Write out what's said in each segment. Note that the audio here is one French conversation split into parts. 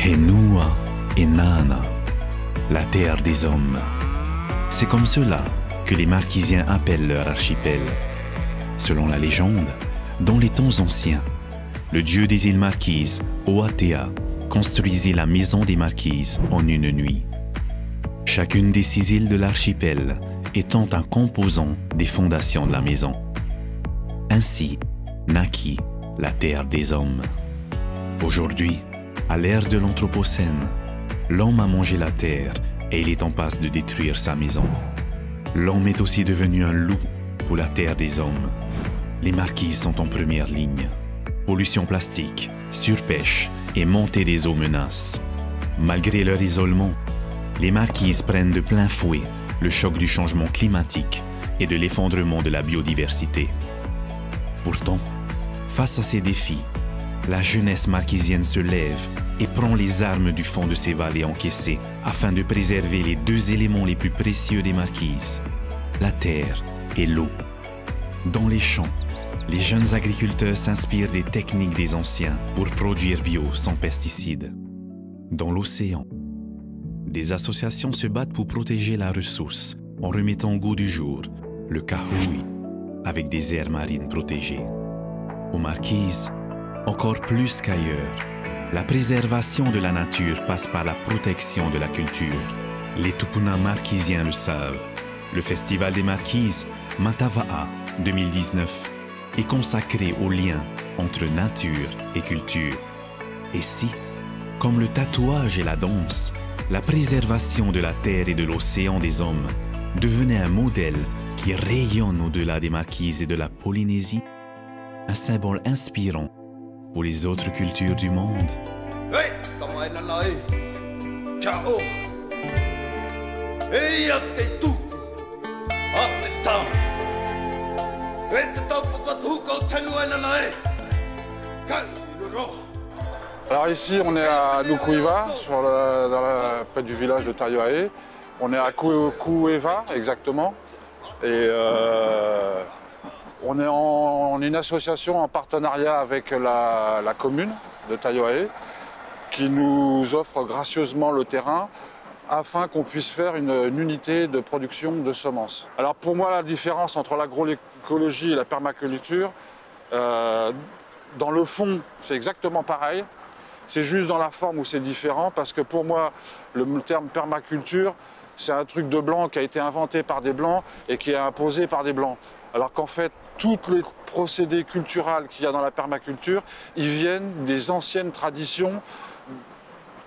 Henua et Nana, la terre des hommes. C'est comme cela que les Marquisiens appellent leur archipel. Selon la légende, dans les temps anciens, le dieu des îles Marquises, Oatea, construisit la maison des Marquises en une nuit. Chacune des 6 îles de l'archipel étant un composant des fondations de la maison. Ainsi naquit la terre des hommes. Aujourd'hui, à l'ère de l'Anthropocène, l'homme a mangé la terre et il est en passe de détruire sa maison. L'homme est aussi devenu un loup pour la terre des hommes. Les Marquises sont en première ligne. Pollution plastique, surpêche et montée des eaux menacent. Malgré leur isolement, les Marquises prennent de plein fouet le choc du changement climatique et de l'effondrement de la biodiversité. Pourtant, face à ces défis, la jeunesse marquisienne se lève et prend les armes du fond de ces vallées encaissées afin de préserver les 2 éléments les plus précieux des Marquises, la terre et l'eau. Dans les champs, les jeunes agriculteurs s'inspirent des techniques des anciens pour produire bio sans pesticides. Dans l'océan, des associations se battent pour protéger la ressource en remettant au goût du jour le kahui avec des aires marines protégées. Aux Marquises, encore plus qu'ailleurs, la préservation de la nature passe par la protection de la culture. Les Tupuna marquisiens le savent. Le Festival des Marquises, Matava'a 2019, est consacré au lien entre nature et culture. Et si, comme le tatouage et la danse, la préservation de la terre et de l'océan des hommes devenait un modèle qui rayonne au-delà des Marquises et de la Polynésie, un symbole inspirant pour les autres cultures du monde. Hey, ciao. Hey, tout. Alors ici, on est à Nukuiva, près du village de Taiohae. On est à Kueva, exactement. Et on est une association en partenariat avec la commune de Taiohae qui nous offre gracieusement le terrain afin qu'on puisse faire une unité de production de semences. Alors pour moi, la différence entre l'agroécologie et la permaculture, dans le fond, c'est exactement pareil. C'est juste dans la forme où c'est différent parce que pour moi, le terme permaculture, c'est un truc de blanc qui a été inventé par des blancs et qui est imposé par des blancs. Alors qu'en fait, tous les procédés culturels qu'il y a dans la permaculture, ils viennent des anciennes traditions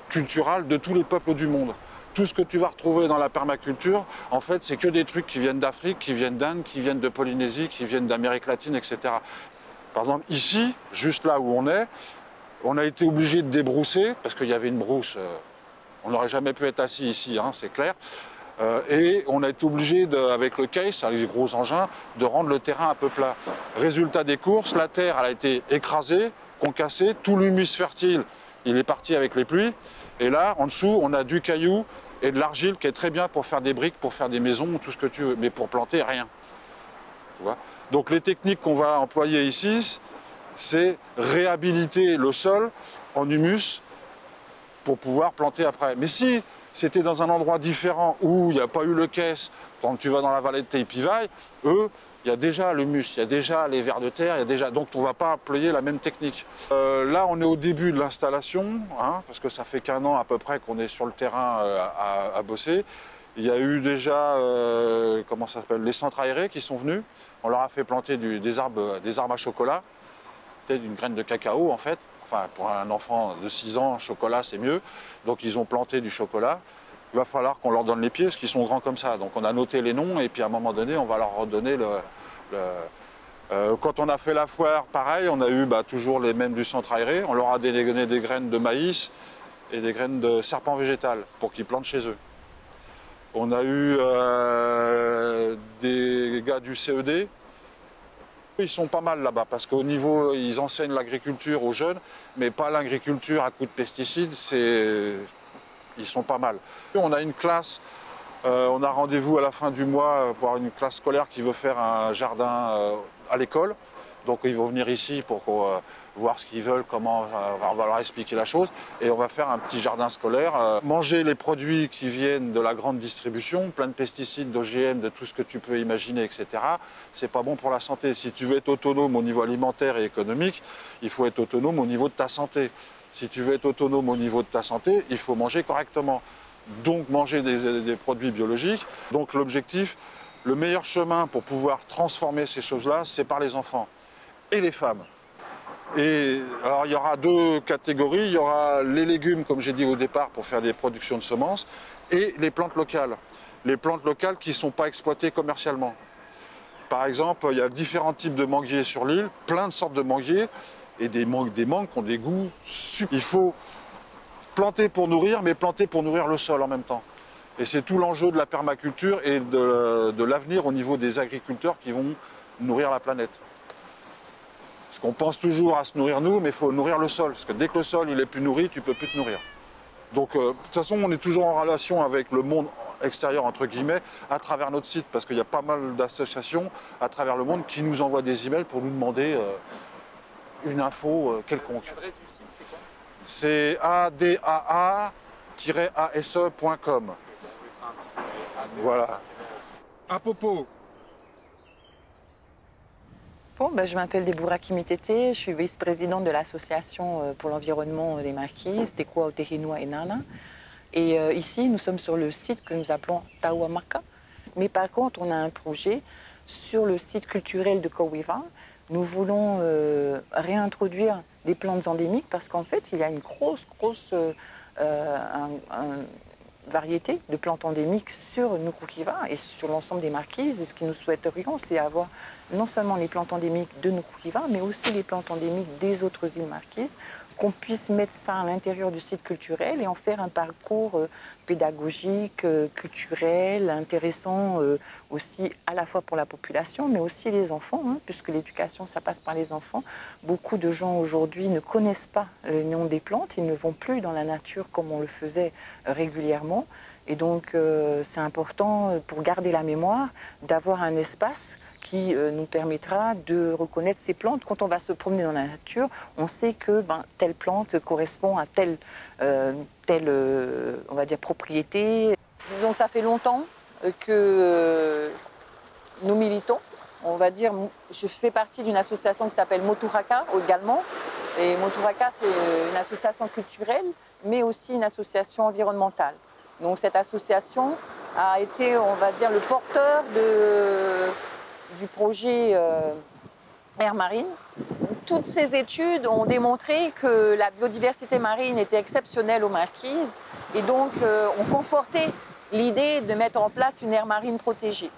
culturelles de tous les peuples du monde. Tout ce que tu vas retrouver dans la permaculture, en fait, c'est que des trucs qui viennent d'Afrique, qui viennent d'Inde, qui viennent de Polynésie, qui viennent d'Amérique latine, etc. Par exemple, ici, juste là où on a été obligé de débrousser, parce qu'il y avait une brousse, on n'aurait jamais pu être assis ici, hein, c'est clair. Et on a été obligé, avec le case, les gros engins, de rendre le terrain un peu plat. Résultat des courses, la terre elle a été écrasée, concassée, tout l'humus fertile, il est parti avec les pluies. Et là, en dessous, on a du caillou et de l'argile qui est très bien pour faire des briques, pour faire des maisons, tout ce que tu veux, mais pour planter, rien. Tu vois ? Donc les techniques qu'on va employer ici, c'est réhabiliter le sol en humus pour pouvoir planter après. Mais si c'était dans un endroit différent où il n'y a pas eu le caisse, quand tu vas dans la vallée de Teipivai, eux, il y a déjà l'humus, il y a déjà les vers de terre, il y a déjà... donc on ne va pas employer la même technique. Là, on est au début de l'installation, hein, parce que ça fait qu'1 an à peu près qu'on est sur le terrain à bosser. Il y a eu déjà, comment ça s'appelle, les centres aérés qui sont venus. On leur a fait planter des arbres à chocolat, peut-être une graine de cacao en fait. Enfin, pour un enfant de 6 ans, chocolat, c'est mieux. Donc, ils ont planté du chocolat. Il va falloir qu'on leur donne les pieds, parce qu'ils sont grands comme ça. Donc, on a noté les noms, et puis à un moment donné, on va leur redonner quand on a fait la foire, pareil, on a eu toujours les mêmes du centre aéré. On leur a donné des graines de maïs et des graines de serpent végétal, pour qu'ils plantent chez eux. On a eu des gars du CED. Ils sont pas mal là-bas parce qu'au niveau, ils enseignent l'agriculture aux jeunes, mais pas l'agriculture à coups de pesticides, ils sont pas mal. On a une classe, on a rendez-vous à la fin du mois pour avoir une classe scolaire qui veut faire un jardin à l'école. Donc ils vont venir ici pour voir ce qu'ils veulent, comment on va leur expliquer la chose. Et on va faire un petit jardin scolaire. Manger les produits qui viennent de la grande distribution, plein de pesticides, d'OGM, de tout ce que tu peux imaginer, etc. C'est pas bon pour la santé. Si tu veux être autonome au niveau alimentaire et économique, il faut être autonome au niveau de ta santé. Si tu veux être autonome au niveau de ta santé, il faut manger correctement. Donc manger des produits biologiques. Donc l'objectif, le meilleur chemin pour pouvoir transformer ces choses-là, c'est par les enfants et les femmes. Et alors il y aura deux catégories, il y aura les légumes, comme j'ai dit au départ, pour faire des productions de semences, et les plantes locales. Les plantes locales qui ne sont pas exploitées commercialement. Par exemple, il y a différents types de manguiers sur l'île, plein de sortes de manguiers, et des mangues qui ont des goûts super. Il faut planter pour nourrir, mais planter pour nourrir le sol en même temps. Et c'est tout l'enjeu de la permaculture et de l'avenir au niveau des agriculteurs qui vont nourrir la planète. Parce qu'on pense toujours à se nourrir nous, mais il faut nourrir le sol. Parce que dès que le sol il est plus nourri, tu ne peux plus te nourrir. Donc de toute façon, on est toujours en relation avec le monde extérieur, entre guillemets, à travers notre site. Parce qu'il y a pas mal d'associations à travers le monde qui nous envoient des emails pour nous demander une info quelconque. L'adresse du site, c'est quoi? C'est adaa-ase.com. Voilà. À Popo. Bon, je m'appelle Deborah Kimitete, je suis vice-présidente de l'association pour l'environnement des Marquises, Tekua Otehinua et Nana. Et ici, nous sommes sur le site que nous appelons Tauamaka. Mais par contre, on a un projet sur le site culturel de Kowiva. Nous voulons réintroduire des plantes endémiques parce qu'en fait, il y a une grosse variété de plantes endémiques sur Nuku'hiva et sur l'ensemble des Marquises. Et ce que nous souhaiterions, c'est avoir non seulement les plantes endémiques de Nuku'hiva, mais aussi les plantes endémiques des autres îles Marquises, qu'on puisse mettre ça à l'intérieur du site culturel et en faire un parcours pédagogique, culturel, intéressant aussi à la fois pour la population, mais aussi les enfants, hein, puisque l'éducation, ça passe par les enfants. Beaucoup de gens aujourd'hui ne connaissent pas le nom des plantes, ils ne vont plus dans la nature comme on le faisait régulièrement. Et donc, c'est important pour garder la mémoire d'avoir un espace qui nous permettra de reconnaître ces plantes. Quand on va se promener dans la nature, on sait que telle plante correspond à telle, on va dire, propriété. Disons que ça fait longtemps que nous militons. On va dire, je fais partie d'une association qui s'appelle Moturaka également. Et Moturaka, c'est une association culturelle, mais aussi une association environnementale. Donc cette association a été, on va dire, le porteur du projet Air Marine. Toutes ces études ont démontré que la biodiversité marine était exceptionnelle aux Marquises et donc ont conforté l'idée de mettre en place une aire marine protégée.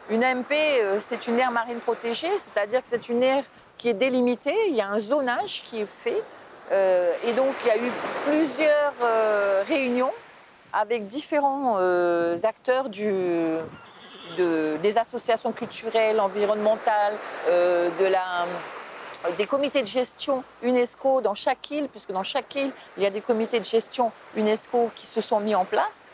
Une AMP, c'est une aire marine protégée, c'est-à-dire que c'est une aire qui est délimitée, il y a un zonage qui est fait et donc il y a eu plusieurs réunions avec différents acteurs des associations culturelles, environnementales, des comités de gestion UNESCO dans chaque île, puisque dans chaque île, il y a des comités de gestion UNESCO qui se sont mis en place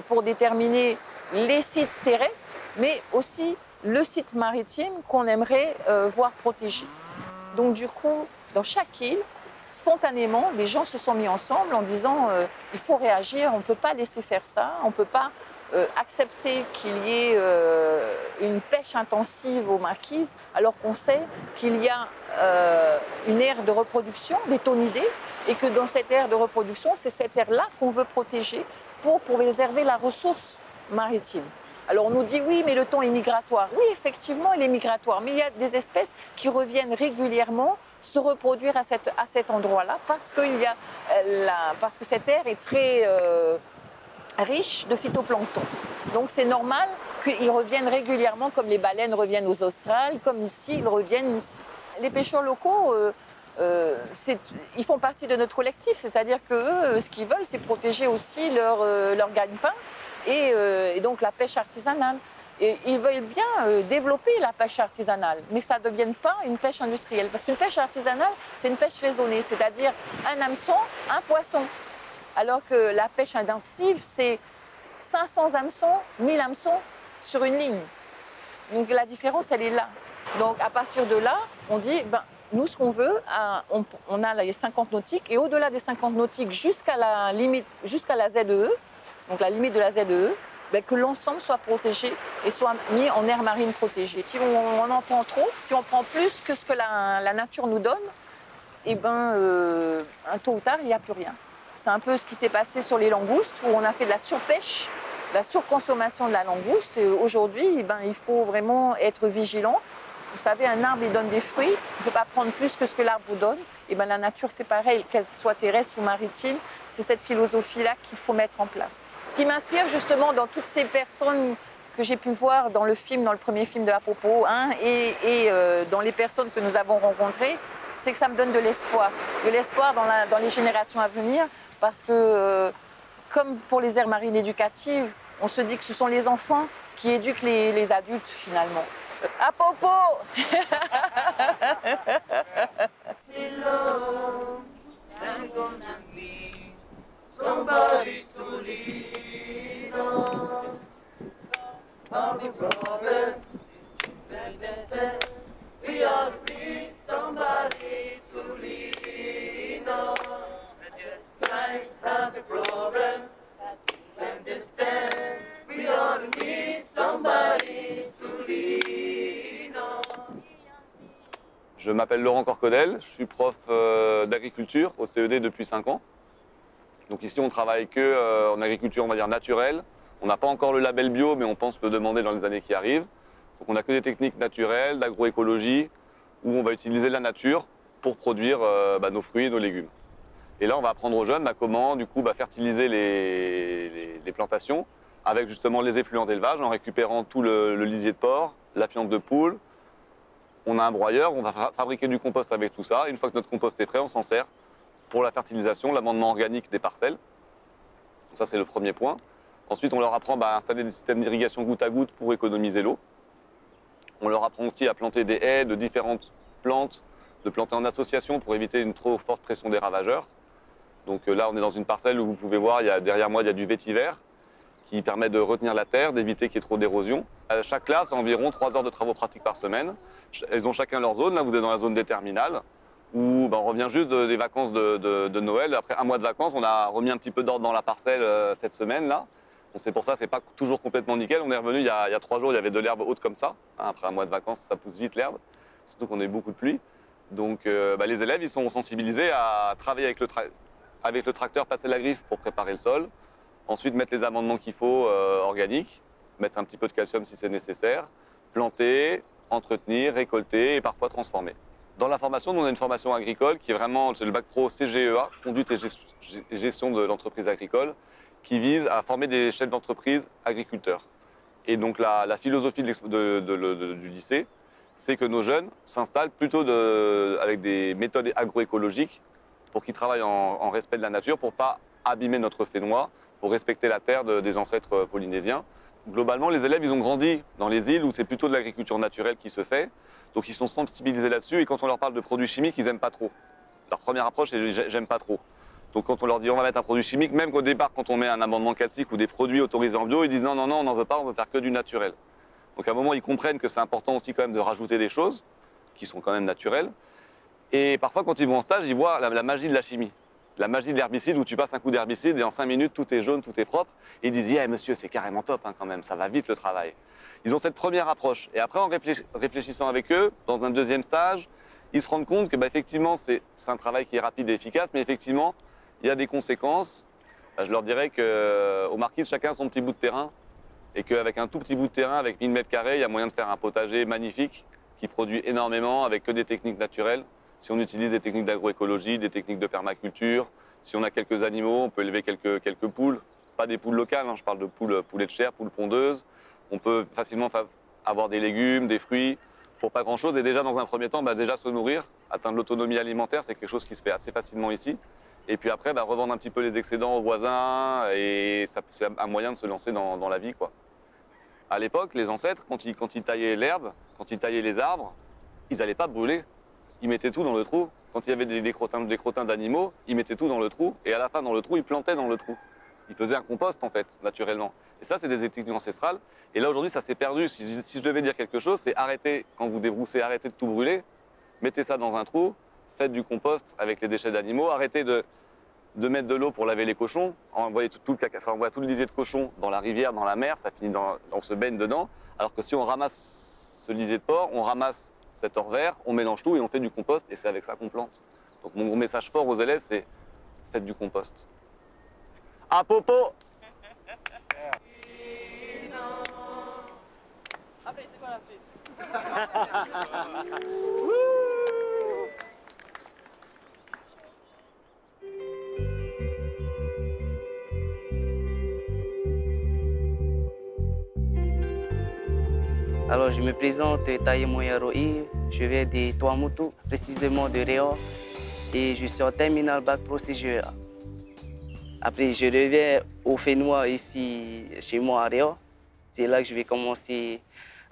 pour déterminer les sites terrestres, mais aussi le site maritime qu'on aimerait voir protégé. Donc du coup, dans chaque île, spontanément, des gens se sont mis ensemble en disant il faut réagir, on ne peut pas laisser faire ça, on ne peut pas accepter qu'il y ait une pêche intensive aux Marquises, alors qu'on sait qu'il y a une aire de reproduction des thonidés et que dans cette aire de reproduction, c'est cette aire-là qu'on veut protéger pour préserver la ressource maritime. Alors on nous dit oui, mais le thon est migratoire. Oui, effectivement, il est migratoire, mais il y a des espèces qui reviennent régulièrement se reproduire à cet endroit-là parce que cette aire est très riche de phytoplancton. Donc c'est normal qu'ils reviennent régulièrement, comme les baleines reviennent aux Australes, comme ici, ils reviennent ici. Les pêcheurs locaux, ils font partie de notre collectif, c'est-à-dire qu'eux, ce qu'ils veulent, c'est protéger aussi leur gagne-pain et donc la pêche artisanale. Et ils veulent bien développer la pêche artisanale, mais que ça ne devienne pas une pêche industrielle. Parce qu'une pêche artisanale, c'est une pêche raisonnée, c'est-à-dire un hameçon, un poisson. Alors que la pêche intensive, c'est 500 hameçons, 1000 hameçons sur une ligne. Donc la différence, elle est là. Donc à partir de là, on dit, ben, nous ce qu'on veut, on a les 50 nautiques et au-delà des 50 nautiques jusqu'à la limite, jusqu'à la ZEE, donc la limite de la ZEE, ben, que l'ensemble soit protégé et soit mis en aire marine protégée. Si on en prend trop, si on prend plus que ce que la nature nous donne, eh ben, tôt ou tard, il n'y a plus rien. C'est un peu ce qui s'est passé sur les langoustes, où on a fait de la surpêche, de la surconsommation de la langouste. Aujourd'hui, eh ben, il faut vraiment être vigilant. Vous savez, un arbre, il donne des fruits. On ne peut pas prendre plus que ce que l'arbre vous donne. Et ben, la nature, c'est pareil, qu'elle soit terrestre ou maritime. C'est cette philosophie-là qu'il faut mettre en place. Ce qui m'inspire justement dans toutes ces personnes que j'ai pu voir dans le film, dans le premier film de Apopo, hein, et dans les personnes que nous avons rencontrées, c'est que ça me donne de l'espoir dans les générations à venir, parce que comme pour les aires marines éducatives, on se dit que ce sont les enfants qui éduquent les adultes finalement. Apopo. Somebody to lean on. All the problem, understand. We all need somebody to lean on. Just like have a problem, understand. We all need somebody to lean on. Je m'appelle Laurent Corcodel, je suis prof d'agriculture au CED depuis 5 ans. Donc ici, on travaille que en agriculture, on va dire naturelle. On n'a pas encore le label bio, mais on pense le demander dans les années qui arrivent. Donc on n'a que des techniques naturelles, d'agroécologie, où on va utiliser la nature pour produire nos fruits et nos légumes. Et là, on va apprendre aux jeunes comment du coup, fertiliser les plantations avec justement les effluents d'élevage, en récupérant tout le lisier de porc, la fiente de poule. On a un broyeur, on va fabriquer du compost avec tout ça. Et une fois que notre compost est prêt, on s'en sert pour la fertilisation, l'amendement organique des parcelles. Donc ça, c'est le premier point. Ensuite, on leur apprend à installer des systèmes d'irrigation goutte à goutte pour économiser l'eau. On leur apprend aussi à planter des haies de différentes plantes, de planter en association pour éviter une trop forte pression des ravageurs. Donc là, on est dans une parcelle où vous pouvez voir, derrière moi, il y a du vétiver qui permet de retenir la terre, d'éviter qu'il y ait trop d'érosion. Chaque classe a environ 3 heures de travaux pratiques par semaine. Elles ont chacun leur zone. Là, vous êtes dans la zone des terminales, où on revient juste des vacances de Noël. Après un mois de vacances, on a remis un petit peu d'ordre dans la parcelle cette semaine-là. Donc c'est pour ça, c'est pas toujours complètement nickel. On est revenu il y a 3 jours, il y avait de l'herbe haute comme ça. Après un mois de vacances, ça pousse vite l'herbe, surtout qu'on a eu beaucoup de pluie. Donc les élèves, ils sont sensibilisés à travailler avec le tracteur, passer la griffe pour préparer le sol. Ensuite, mettre les amendements qu'il faut organiques, mettre un petit peu de calcium si c'est nécessaire, planter, entretenir, récolter et parfois transformer. Dans la formation, nous, on a une formation agricole qui est vraiment, c'est le bac pro CGEA, conduite et gestion de l'entreprise agricole, qui vise à former des chefs d'entreprise agriculteurs. Et donc la philosophie du lycée, c'est que nos jeunes s'installent plutôt avec des méthodes agroécologiques pour qu'ils travaillent en respect de la nature, pour ne pas abîmer notre fénois, pour respecter la terre des ancêtres polynésiens. Globalement, les élèves, ils ont grandi dans les îles où c'est plutôt de l'agriculture naturelle qui se fait. Donc ils sont sensibilisés là-dessus et quand on leur parle de produits chimiques, ils n'aiment pas trop. Leur première approche, c'est « j'aime pas trop ». Donc quand on leur dit on va mettre un produit chimique, même qu'au départ, quand on met un amendement calcique ou des produits autorisés en bio, ils disent non, non, non, on n'en veut pas, on veut faire que du naturel. Donc à un moment, ils comprennent que c'est important aussi quand même de rajouter des choses qui sont quand même naturelles. Et parfois, quand ils vont en stage, ils voient la magie de la chimie. La magie de l'herbicide où tu passes un coup d'herbicide et en 5 minutes, tout est jaune, tout est propre. Et ils disent yeah, monsieur, c'est carrément top quand même, ça va vite le travail. Ils ont cette première approche. Et après, en réfléchissant avec eux, dans un deuxième stage, ils se rendent compte que effectivement, c'est un travail qui est rapide et efficace, mais effectivement, il y a des conséquences. Je leur dirais qu'aux Marquises, chacun a son petit bout de terrain et qu'avec un tout petit bout de terrain, avec 1000 mètres carrés, il y a moyen de faire un potager magnifique qui produit énormément avec que des techniques naturelles. Si on utilise des techniques d'agroécologie, des techniques de permaculture, si on a quelques animaux, on peut élever quelques poules. Pas des poules locales, je parle de poulets de chair, poules pondeuses. On peut facilement avoir des légumes, des fruits, pour pas grand-chose. Et déjà, dans un premier temps, déjà se nourrir, atteindre l'autonomie alimentaire, c'est quelque chose qui se fait assez facilement ici. Et puis après, revendre un petit peu les excédents aux voisins, et c'est un moyen de se lancer dans la vie, quoi. À l'époque, les ancêtres, quand ils taillaient l'herbe, quand ils taillaient les arbres, ils n'allaient pas brûler. Ils mettaient tout dans le trou. Quand il y avait des crottins d'animaux, ils mettaient tout dans le trou. Et à la fin, dans le trou, ils plantaient dans le trou. Ils faisaient un compost en fait, naturellement. Et ça, c'est des techniques ancestrales. Et là, aujourd'hui, ça s'est perdu. Si je devais dire quelque chose, c'est arrêtez, quand vous débroussez, arrêtez de tout brûler, mettez ça dans un trou, faites du compost avec les déchets d'animaux, arrêtez de mettre de l'eau pour laver les cochons, envoyer tout le caca, ça envoie tout le lisier de cochons dans la rivière, dans la mer, ça finit on se baigne dedans. Alors que si on ramasse ce lisier de porc, on ramasse cet or vert, on mélange tout et on fait du compost et c'est avec ça qu'on plante. Donc mon gros message fort aux élèves, c'est faites du compost. À popo! Après, c'est quoi la suite? Alors, je me présente, Taye Moyaroï, je viens de Tuamotu, précisément de Réa, et je suis en terminale bac pro CGEA. Après, je reviens au Fénois ici, chez moi à Réa. C'est là que je vais commencer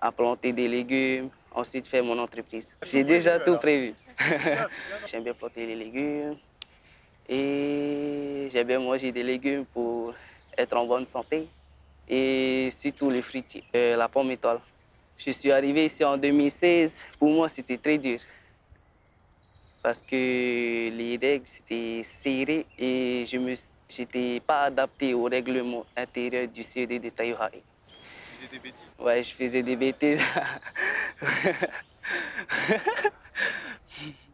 à planter des légumes, ensuite faire mon entreprise. J'ai déjà tout prévu. J'aime bien planter les légumes et j'aime bien manger des légumes pour être en bonne santé et surtout les fruitiers, la pomme étoile. Je suis arrivé ici en 2016. Pour moi, c'était très dur parce que les règles, c'était serré et je n'étais pas adapté au règlement intérieur du CED de Taïhae. Tu faisais des bêtises? Ouais, je faisais des bêtises.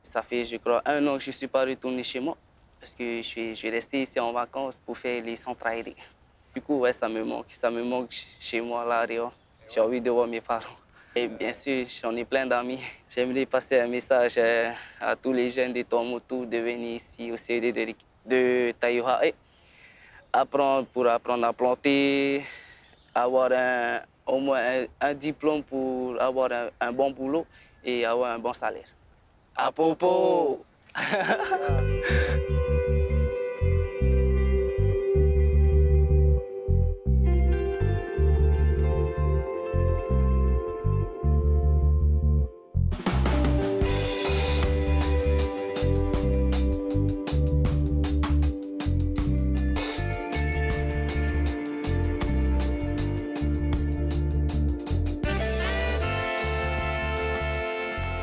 Ça fait, je crois, 1 an que je ne suis pas retourné chez moi parce que je suis resté ici en vacances pour faire les centres aérés. Du coup, ouais, ça me manque chez moi là, à Réa. J'ai envie de voir mes parents. Et bien sûr, j'en ai plein d'amis. J'aimerais passer un message à tous les jeunes de Tuamotu de venir ici au CED de Taïhae. Pour apprendre à planter, avoir au moins un diplôme pour avoir un bon boulot et avoir un bon salaire. À popo!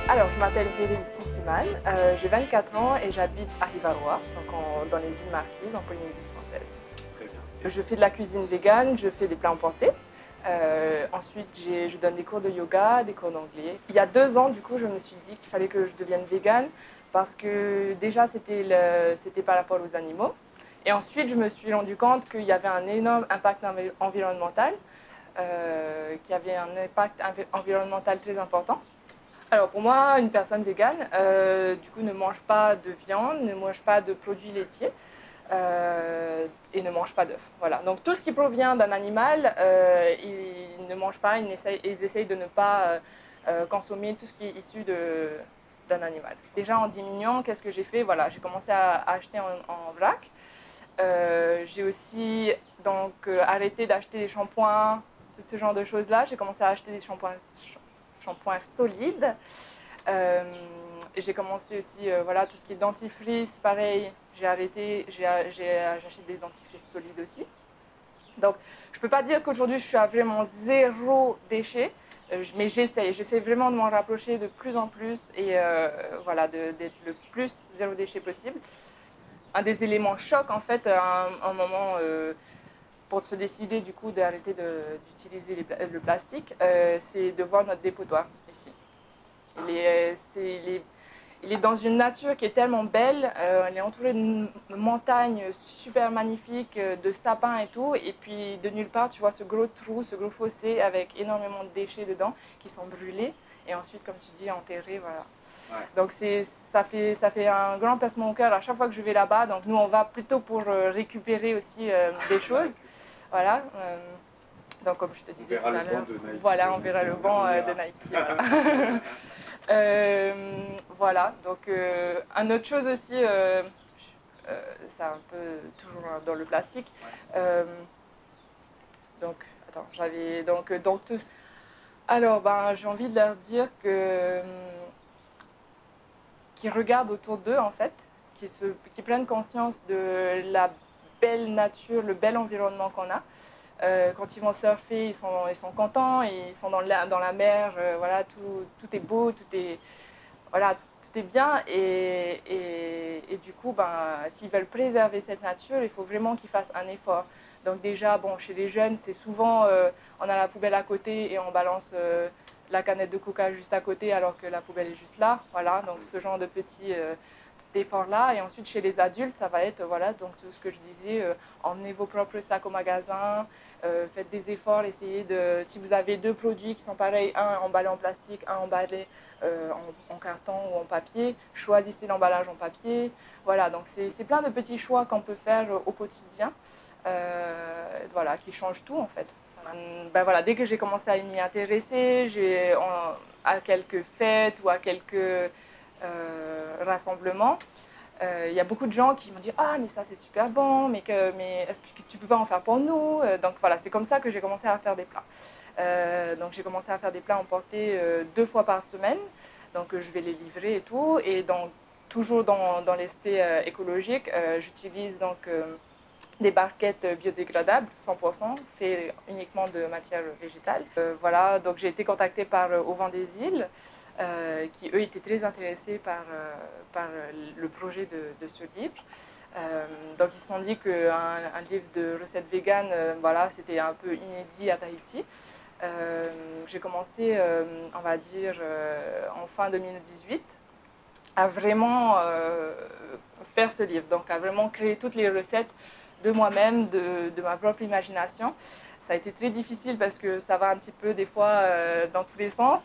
Alors, je m'appelle Vérité Siman, j'ai 24 ans et j'habite à Rivaroa, donc dans les îles Marquises, en Polynésie française. Très bien. Je fais de la cuisine végane, je fais des plats emportés. Ensuite, je donne des cours de yoga, des cours d'anglais. Il y a 2 ans, du coup, je me suis dit qu'il fallait que je devienne végane parce que déjà, c'était par rapport aux animaux. Et ensuite, je me suis rendu compte qu'il y avait un énorme impact environnemental, qu'il y avait un impact environnemental très important. Alors pour moi, une personne végane, du coup, ne mange pas de viande, ne mange pas de produits laitiers et ne mange pas d'œufs. Voilà. Donc tout ce qui provient d'un animal, ils ne mangent pas, ils essayent de ne pas consommer tout ce qui est issu d'un animal. Déjà en diminuant, qu'est-ce que j'ai fait? Voilà, j'ai commencé à acheter en vrac. J'ai aussi donc, arrêté d'acheter des shampoings, tout ce genre de choses-là. J'ai commencé à acheter des shampoings solides. J'ai commencé aussi, voilà, tout ce qui est dentifrice, pareil, j'ai arrêté, j'achète des dentifrices solides aussi. Donc, je ne peux pas dire qu'aujourd'hui, je suis à vraiment 0 déchet, mais j'essaie vraiment de m'en rapprocher de plus en plus et voilà, d'être le plus 0 déchet possible. Un des éléments chocs, en fait, à un moment, pour se décider du coup d'arrêter d'utiliser le plastique, c'est de voir notre dépotoir ici. Il est dans une nature qui est tellement belle, elle est entourée d'une montagne super magnifique, de sapins et tout, et puis de nulle part tu vois ce gros trou, ce gros fossé avec énormément de déchets dedans qui sont brûlés et ensuite comme tu dis enterrés, voilà. Ouais. Donc ça fait un grand pincement au cœur à chaque fois que je vais là-bas, donc nous on va plutôt pour récupérer aussi des choses. Voilà, donc comme je te disais tout à l'heure, voilà, on verra le banc de Nike. Voilà, donc une autre chose aussi, c'est un peu toujours dans le plastique. Donc, attends, j'avais donc tous. Alors, ben, j'ai envie de leur dire qu'ils regardent autour d'eux en fait, qu'ils prennent conscience de belle nature, le bel environnement qu'on a. Quand ils vont surfer, ils sont contents, ils sont dans la mer, voilà, tout est beau, voilà, tout est bien. Et du coup, ben, s'ils veulent préserver cette nature, il faut vraiment qu'ils fassent un effort. Donc déjà, bon, chez les jeunes, c'est souvent, on a la poubelle à côté et on balance la canette de coca juste à côté alors que la poubelle est juste là. Voilà, donc ce genre de petits efforts-là. Et ensuite, chez les adultes, ça va être, voilà, donc tout ce que je disais, emmenez vos propres sacs au magasin, faites des efforts, essayez de, si vous avez deux produits qui sont pareils, un emballé en plastique, un emballé en carton ou en papier, choisissez l'emballage en papier. Voilà, donc c'est plein de petits choix qu'on peut faire au quotidien, voilà, qui changent tout en fait. Ben voilà, dès que j'ai commencé à m'y intéresser, à quelques fêtes ou à quelques rassemblements, il y a beaucoup de gens qui m'ont dit « Ah, mais ça c'est super bon, mais est-ce que tu peux pas en faire pour nous ?» Donc voilà, c'est comme ça que j'ai commencé à faire des plats. Donc j'ai commencé à faire des plats emportés 2 fois par semaine, donc je vais les livrer et tout. Et donc, toujours dans l'aspect écologique, j'utilise donc des barquettes biodégradables, 100%, faites uniquement de matière végétale. Voilà, donc j'ai été contactée par Au Vent des Îles, qui eux étaient très intéressés par le projet de ce livre. Donc ils se sont dit qu'un livre de recettes véganes, voilà, c'était un peu inédit à Tahiti. J'ai commencé, on va dire, en fin 2018, à vraiment faire ce livre, donc à vraiment créer toutes les recettes de moi-même, de ma propre imagination. Ça a été très difficile parce que ça va un petit peu des fois dans tous les sens.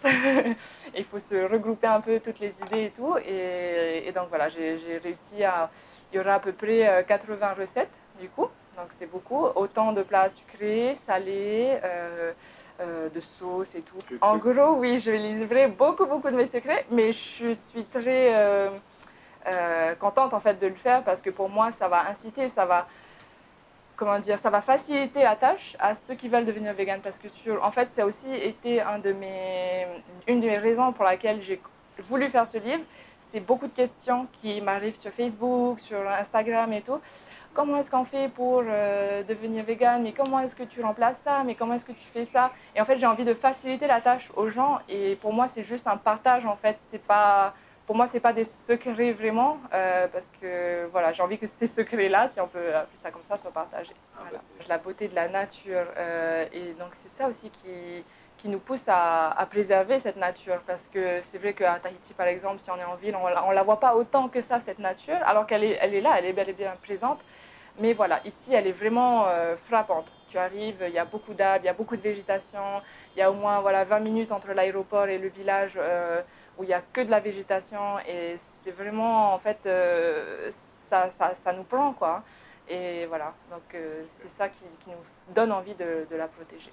Il faut se regrouper un peu toutes les idées et tout. Et donc voilà, j'ai réussi à... Il y aura à peu près 80 recettes du coup. Donc c'est beaucoup. Autant de plats sucrés, salés, de sauces et tout. En gros, oui, je vais livrer beaucoup de mes secrets. Mais je suis très contente en fait de le faire parce que pour moi, ça va inciter, ça va... Comment dire, ça va faciliter la tâche à ceux qui veulent devenir vegan parce que en fait, ça a aussi été une des raisons pour laquelle j'ai voulu faire ce livre. C'est beaucoup de questions qui m'arrivent sur Facebook, sur Instagram et tout. Comment est-ce qu'on fait pour devenir vegan? Mais comment est-ce que tu remplaces ça? Mais comment est-ce que tu fais ça? Et en fait, j'ai envie de faciliter la tâche aux gens et pour moi, c'est juste un partage en fait. C'est pas... Pour moi, ce n'est pas des secrets vraiment, parce que voilà, j'ai envie que ces secrets-là, si on peut appeler ça comme ça, soient partagés. Voilà. La beauté de la nature, et donc c'est ça aussi qui nous pousse à préserver cette nature, parce que c'est vrai qu'à Tahiti, par exemple, si on est en ville, on ne la voit pas autant que ça, cette nature, alors qu'elle est là, elle est bel et bien présente. Mais voilà, ici, elle est vraiment frappante. Tu arrives, il y a beaucoup d'arbres, il y a beaucoup de végétation, il y a au moins voilà, 20 minutes entre l'aéroport et le village, où il n'y a que de la végétation et c'est vraiment, en fait, ça nous prend, quoi. Et voilà, donc c'est ça qui nous donne envie de la protéger.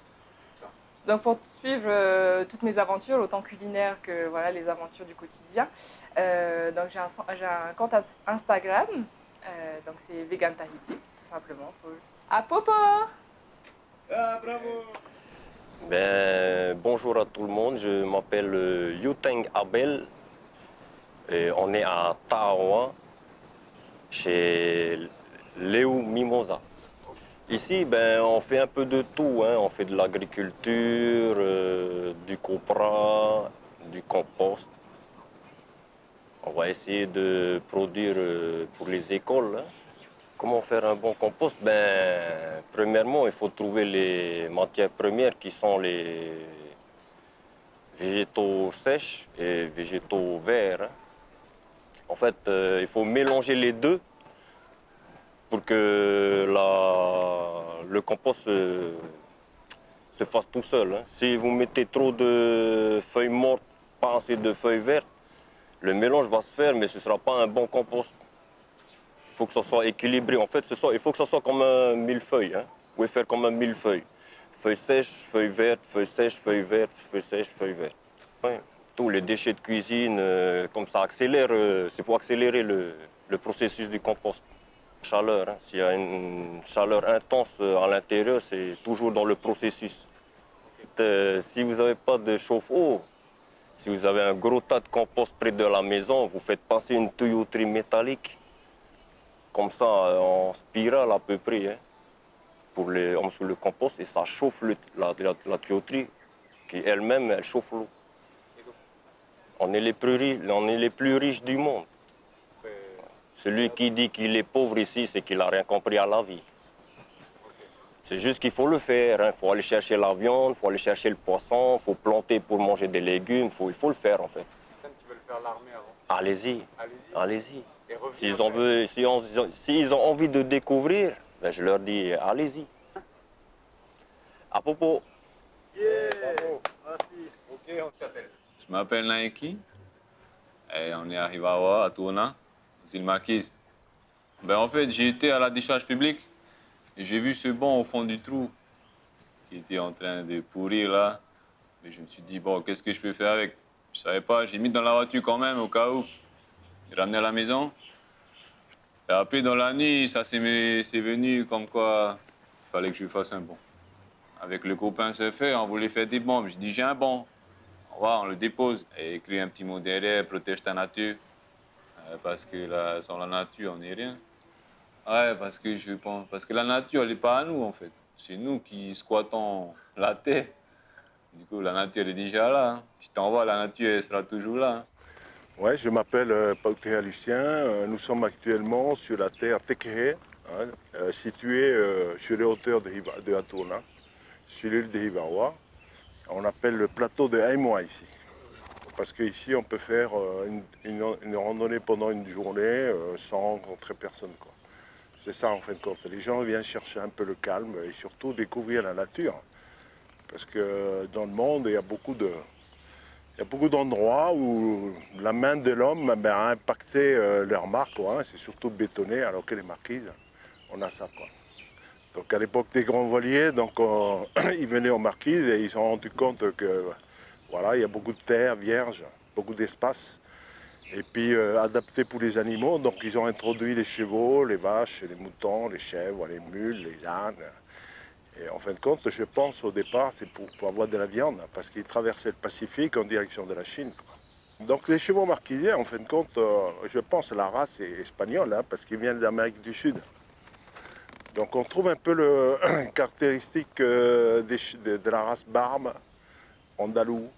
Donc pour suivre toutes mes aventures, autant culinaires que voilà, les aventures du quotidien, donc j'ai un compte Instagram, donc c'est Vegan Tahiti, tout simplement. À popo! Ah, bravo! Ben, bonjour à tout le monde, je m'appelle Yuteng Abel et on est à Taoua, chez Léo Mimosa. Ici, ben, on fait un peu de tout, hein. On fait de l'agriculture, du copra, du compost. On va essayer de produire pour les écoles. Hein. Comment faire un bon compost? Ben, premièrement, il faut trouver les matières premières qui sont les végétaux sèches et végétaux verts. En fait, il faut mélanger les deux pour que le compost se fasse tout seul. Hein. Si vous mettez trop de feuilles mortes, pas assez de feuilles vertes, le mélange va se faire, mais ce ne sera pas un bon compost. Il faut que ça soit équilibré. En fait, il faut que ça soit comme un millefeuille. Hein. Vous pouvez faire comme un millefeuille. Feuilles sèches, feuilles vertes, feuilles sèches, feuilles vertes, feuilles sèches, feuilles vertes. Ouais. Tous les déchets de cuisine, comme ça accélère, c'est pour accélérer le processus du compost. Chaleur, hein. S'il y a une chaleur intense à l'intérieur, c'est toujours dans le processus. Si vous n'avez pas de chauffe-eau, si vous avez un gros tas de compost près de la maison, vous faites passer une tuyauterie métallique comme ça en spirale à peu près, hein, on met sur le compost et ça chauffe la tuyauterie qui elle-même, elle chauffe l'eau. On est les plus riches du monde. Celui qui dit qu'il est pauvre ici, c'est qu'il n'a rien compris à la vie. C'est juste qu'il faut le faire. Il faut aller chercher la viande, il faut aller chercher le poisson, il faut planter pour manger des légumes. Il faut le faire en fait. Tu veux le faire l'armée avant? Allez-y. Allez-y. Allez-y. S'ils ont envie de découvrir, ben je leur dis allez-y. À propos. Yeah. Merci. Ok, on t'appelle. Je m'appelle Naiki et on est arrivé à Tourna, aux îles Marquises. Ben, en fait, j'ai été à la décharge publique et j'ai vu ce banc au fond du trou qui était en train de pourrir là. Et je me suis dit, bon, qu'est-ce que je peux faire avec? Je savais pas, j'ai mis dans la voiture quand même au cas où. J'ai ramené à la maison. Et après, dans la nuit, ça c'est venu comme quoi il fallait que je fasse un banc. Avec le copain se fait, on voulait faire des bombes. Je dis, j'ai un banc. On le dépose et écrit un petit mot derrière, protège ta nature. Parce que là, sans la nature, on n'est rien. Ouais, parce que la nature, elle n'est pas à nous, en fait. C'est nous qui squattons la terre. Du coup, la nature, elle est déjà là. Hein. Si tu envoies, la nature, elle sera toujours là. Hein. Ouais, je m'appelle Pautéa Lucien. Nous sommes actuellement sur la terre Tekehe, hein, située sur les hauteurs de Atourna, sur l'île de Hivaoa. On appelle le plateau de Aimoa ici. Parce qu'ici, on peut faire une randonnée pendant une journée sans rencontrer personne. C'est ça, en fin de compte. Les gens viennent chercher un peu le calme et surtout découvrir la nature. Parce que dans le monde, il y a beaucoup d'endroits où la main de l'homme a impacté leur marque. Hein. C'est surtout bétonné, alors que les Marquises, on a ça. Quoi. Donc à l'époque des grands voiliers, donc, ils venaient aux Marquises et ils se sont rendus compte que voilà, il y a beaucoup de terre vierge, beaucoup d'espace. Et puis adapté pour les animaux, donc ils ont introduit les chevaux, les vaches, les moutons, les chèvres, les mules, les ânes. Et en fin de compte, je pense au départ, c'est pour avoir de la viande, parce qu'ils traversaient le Pacifique en direction de la Chine. Quoi. Donc les chevaux marquisiens, en fin de compte, je pense la race est espagnole, hein, parce qu'ils viennent d'Amérique du Sud. Donc on trouve un peu le caractéristique de la race barbe, andalou,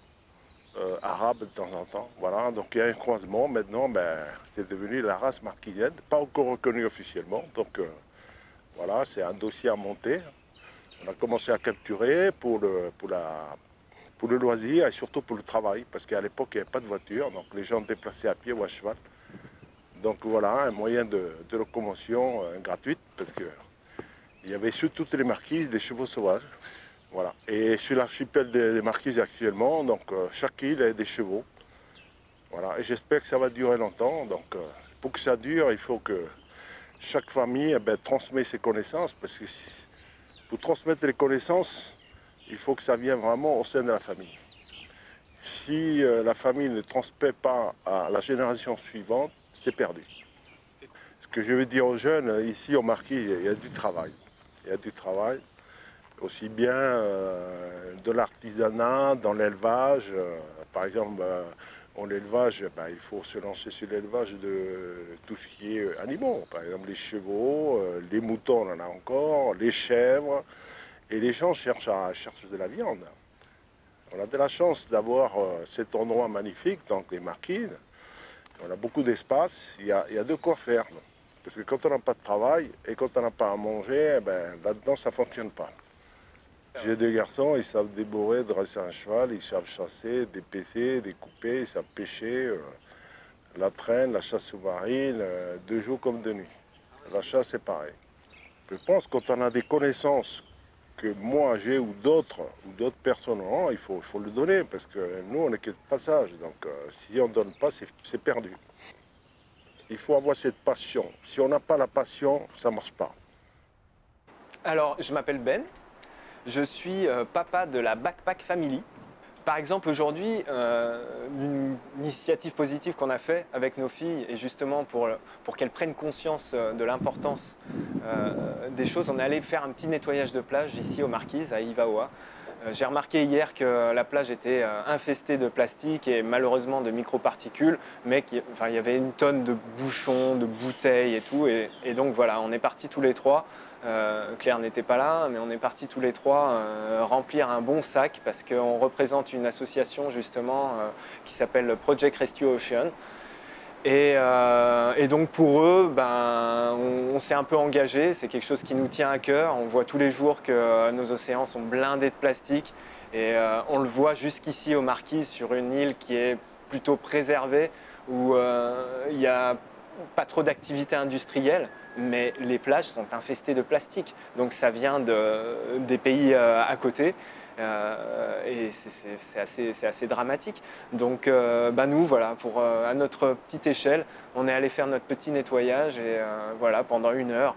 arabe de temps en temps. Voilà, donc il y a un croisement. Maintenant, c'est devenu la race marquisienne, pas encore reconnue officiellement. Donc voilà, c'est un dossier à monter. On a commencé à capturer pour le loisir et surtout pour le travail, parce qu'à l'époque, il n'y avait pas de voiture, donc les gens déplaçaient à pied ou à cheval. Donc voilà, un moyen de locomotion gratuite, parce qu'il y avait sur toutes les marquises des chevaux sauvages. Voilà. Et sur l'archipel des Marquises actuellement, donc chaque île a des chevaux. Voilà. Et j'espère que ça va durer longtemps. Donc pour que ça dure, il faut que chaque famille transmette ses connaissances, parce que pour transmettre les connaissances, il faut que ça vienne vraiment au sein de la famille. Si la famille ne transmet pas à la génération suivante, c'est perdu. Ce que je veux dire aux jeunes, ici au Marquis, il y a du travail. Il y a du travail, aussi bien de l'artisanat, dans l'élevage. Par exemple, en élevage, il faut se lancer sur l'élevage de tout ce qui est animaux. Par exemple, les chevaux, les moutons, on en a encore, les chèvres. Et les gens cherchent de la viande. On a de la chance d'avoir cet endroit magnifique, donc les Marquises. On a beaucoup d'espace, il y a de quoi faire. Parce que quand on n'a pas de travail et quand on n'a pas à manger, là-dedans, ça ne fonctionne pas. J'ai deux garçons, ils savent débourrer, dresser un cheval, ils savent chasser, dépecer, découper, ils savent pêcher, la traîne, la chasse sous-marine, de jour comme de nuit. La chasse, c'est pareil. Je pense que quand on a des connaissances que moi j'ai ou d'autres personnes ont, il faut le donner, parce que nous, on n'est que de passage. Donc si on ne donne pas, c'est perdu. Il faut avoir cette passion. Si on n'a pas la passion, ça ne marche pas. Alors, je m'appelle Ben. Je suis papa de la Backpack Family. Par exemple, aujourd'hui, une initiative positive qu'on a fait avec nos filles, et justement pour qu'elles prennent conscience de l'importance des choses, on est allé faire un petit nettoyage de plage ici aux Marquises, à Hivaoa. J'ai remarqué hier que la plage était infestée de plastique et malheureusement de microparticules, mais il y avait une tonne de bouchons, de bouteilles et tout. Et donc voilà, on est partis tous les trois. Claire n'était pas là, mais on est partis tous les trois remplir un bon sac parce qu'on représente une association justement qui s'appelle Project Rescue Ocean. Et donc pour eux, on s'est un peu engagé, c'est quelque chose qui nous tient à cœur. On voit tous les jours que nos océans sont blindés de plastique et on le voit jusqu'ici aux Marquises sur une île qui est plutôt préservée où il n'y a pas trop d'activité industrielle, mais les plages sont infestées de plastique. Donc ça vient des pays à côté. Et c'est assez dramatique. Donc nous, voilà, à notre petite échelle, on est allé faire notre petit nettoyage et voilà, pendant 1 heure.